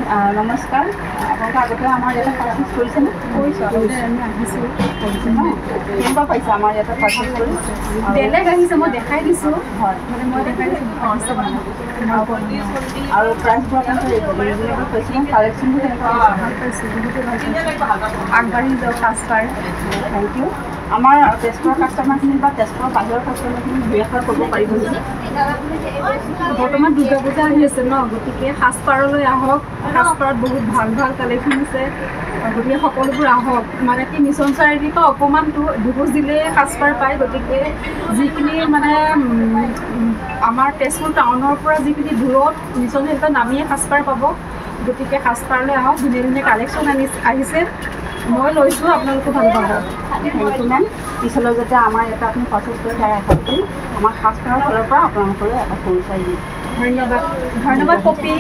নমস্কাৰ আপোনালোকে আগতে আমাৰ ইয়াতে পাৰ্চেছ কৰিছেনে? কৰিছোঁ আগতে আমি আহিছোঁ কৰিছে ন? কেনেকুৱা পাইছে আমাৰ ইয়াতে পাৰ্চেছ কৰি? বেলেগ আহিছে মই দেখাই দিছোঁ হয় মানে মই দেখাই দিছোঁ আৰু প্ৰাইচবোৰ আপোনালোকে ৰিজনেবল পাইছে কালেকশ্যনবোৰ কেনেকুৱা ভাল পাইছোঁ বহুতে ভাল পাইছোঁ আগবাঢ়ি যাওক সাজপাৰ থেংক ইউ আমাৰ তেজপুৰৰ কাষ্টমাৰখিনি বা তেজপুৰৰ বাহিৰৰ কাষ্টমাৰখিনি দুই এষাৰ ক'ব পাৰিব নেকি? বৰ্তমান দুৰ্গা পূজা আহি আছে ন গতিকে সাজপাৰলৈ আহক সাজপাৰত বহুত ভাল ভাল কালেকশ্যন আছে গতিকে সকলোবোৰ আহক মানে কি মিছন চাৰিআলিৰ পৰা অকণমান দুখোজ দিলেই সাজপাৰ পায় গতিকে যিখিনি মানে আমাৰ তেজপুৰ টাউনৰ পৰা যিখিনি দূৰত মিছন চাৰিআলিৰ নামিয়ে সাজপাৰ পাব গতিকে সাজপাৰলৈ আহক ধুনীয়া ধুনীয়া কালেকশ্যন আহিছে মই লৈছোঁ আপোনালোকে ভাল পাব থেংক ইউ মেম পিছলৈ যাতে আমাৰ ইয়াতে আপুনি পাৰ্চেছ কৰি তাৰ আশা কৰি আমাৰ সাজপাৰৰ ফালৰ পৰা আপোনালোকলৈ এটা পৰিচয় দিম ধন্যবাদ ধন্যবাদ কপি